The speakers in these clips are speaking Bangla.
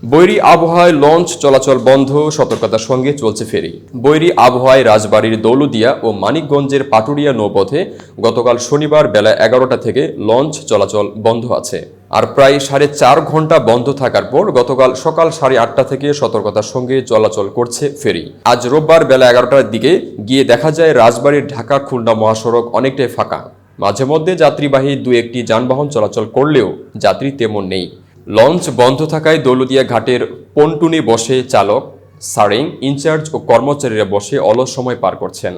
বৈরী আবহাওয়ায় লঞ্চ চলাচল বন্ধ, সতর্কতার সঙ্গে চলছে ফেরি। বৈরী আবহাওয়ায় রাজবাড়ীর দৌলতদিয়া ও মানিকগঞ্জের পাটুরিয়া নৌপথে গতকাল শনিবার বেলা 11টা থেকে লঞ্চ চলাচল বন্ধ আছে। আর প্রায় 4.5 ঘন্টা বন্ধ থাকার পর গতকাল সকাল 8:30 থেকে সতর্কতার সঙ্গে চলাচল করছে ফেরি। আজ রোববার বেলা 11টার দিকে গিয়ে দেখা যায় রাজবাড়ীর ঢাকা খুলনা মহাসড়ক অনেকটাই ফাঁকা। মাঝে মধ্যে যাত্রীবাহী 2-1টি যানবাহন চলাচল করলেও যাত্রী তেমন নেই। লঞ্চ বন্ধ থাকায় দৌলতদিয়া ঘাটের পন্টুনে বসে চালক, সারিং ইনচার্জ ও কর্মচারীরা বসে অলস সময় পার করছেন।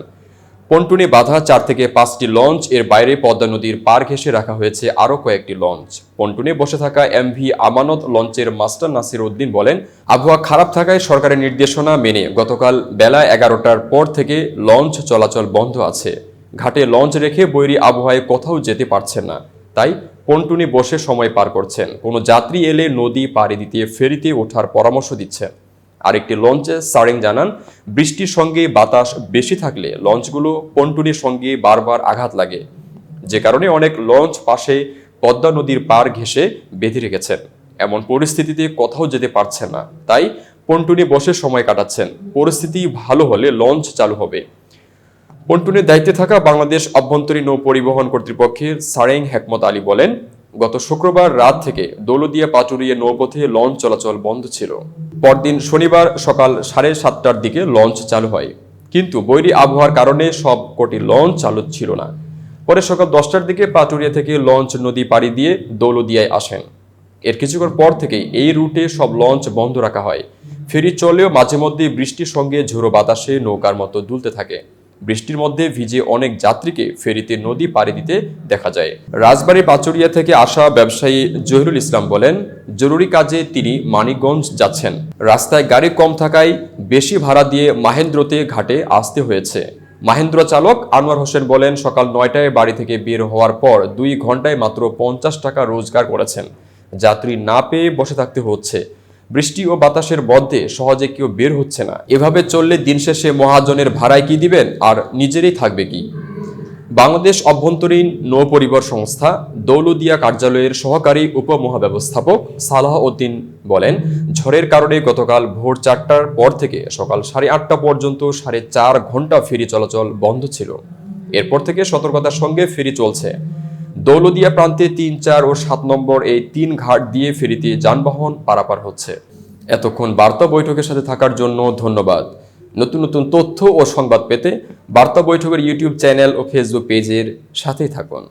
পন্টুনে বাঁধা 4 থেকে 5টি লঞ্চ, এর বাইরে পদ্মা নদীর পার ঘেঁষে রাখা হয়েছে আরও কয়েকটি লঞ্চ। পন্টুনে বসে থাকা এমভি আমানত লঞ্চের মাস্টার নাসির উদ্দিন বলেন, আবহাওয়া খারাপ থাকায় সরকারের নির্দেশনা মেনে গতকাল বেলা 11টার পর থেকে লঞ্চ চলাচল বন্ধ আছে। ঘাটে লঞ্চ রেখে বৈরী আবহাওয়ায় কোথাও যেতে পারছেন না, তাই পন্টুনে বসে সময় পার করছেন। কোনো যাত্রী এলে নদী পাড়ি দিতে ফেরিতে ওঠার পরামর্শ দিচ্ছেন। আরেকটি লঞ্চে সারিং জানান, বৃষ্টির সঙ্গে বাতাস বেশি থাকলে লঞ্চগুলো পন্টুনের সঙ্গে বারবার আঘাত লাগে, যে কারণে অনেক লঞ্চ পাশে পদ্মা নদীর পার ঘেঁষে বেঁধে রেখেছেন। এমন পরিস্থিতিতে কোথাও যেতে পারছেন না, তাই পন্টুনে বসে সময় কাটাচ্ছেন। পরিস্থিতি ভালো হলে লঞ্চ চালু হবে। পন্টুনের দায়িত্বে থাকা বাংলাদেশ অভ্যন্তরীণ নৌ পরিবহন কর্তৃপক্ষের সারেং হেকমত আলী বলেন, গত শুক্রবার রাত থেকে দৌলতদিয়া পাটুরিয়া নৌপথে লঞ্চ চলাচল বন্ধ ছিল। পরদিন শনিবার সকাল 7:30টার দিকে লঞ্চ চালু হয়, কিন্তু বৈরী আবহাওয়ার কারণে সব কটি লঞ্চ চালু ছিল না। পরে সকাল 10টার দিকে পাটুরিয়া থেকে লঞ্চ নদী পাড়ি দিয়ে দৌলতদিয়ায় আসেন। এর কিছুক্ষণ পর থেকেই এই রুটে সব লঞ্চ বন্ধ রাখা হয়। ফেরি চলেও মাঝে মধ্যে বৃষ্টির সঙ্গে ঝোড়ো বাতাসে নৌকার মতো দুলতে থাকে। বৃষ্টির মধ্যে ভিজে অনেক যাত্রীকে ফেরিতে নদী পাড়ি দিতে দেখা যায়। রাজবাড়ী পাচুরিয়া থেকে আসা ব্যবসায়ী জহিরুল ইসলাম বলেন, জরুরি কাজে তিনি মানিকগঞ্জ যাচ্ছেন। রাস্তায় গাড়ি কম থাকায় বেশি ভাড়া দিয়ে মাহেন্দ্রতে ঘাটে আসতে হয়েছে। মাহেন্দ্র চালক আনোয়ার হোসেন বলেন, সকাল 9টায় বাড়ি থেকে বের হওয়ার পর 2 ঘন্টায় মাত্র 50 টাকা রোজগার করেছেন। যাত্রী না পেয়ে বসে থাকতে হচ্ছে। বৃষ্টি ও বাতাসের মধ্যে সহজে কেউ বের হচ্ছে না। এভাবে চললে দিন শেষে মহাজনের ভাড়ায় কি দিবেন, আর নিজেরই থাকবে কি? বাংলাদেশ অভ্যন্তরীণ নৌ পরিবহন সংস্থা দৌলতদিয়া কার্যালয়ের সহকারী উপমহাব্যবস্থাপক সালাহ উদ্দিন বলেন, ঝড়ের কারণে গতকাল ভোর 4টার পর থেকে সকাল 8:30টা পর্যন্ত 4.5 ঘন্টা ফেরি চলাচল বন্ধ ছিল। এরপর থেকে সতর্কতার সঙ্গে ফেরি চলছে। দৌলতদিয়া প্রান্তে 3, 4 ও 7 নম্বর এই 3 ঘাট দিয়ে ফেরিতে যানবাহন পারাপার হচ্ছে। এতক্ষণ বার্তা বৈঠকের সাথে থাকার জন্য ধন্যবাদ। নতুন নতুন তথ্য ও সংবাদ পেতে বার্তা বৈঠকের ইউটিউব চ্যানেল ও ফেসবুক পেজের সাথেই থাকুন।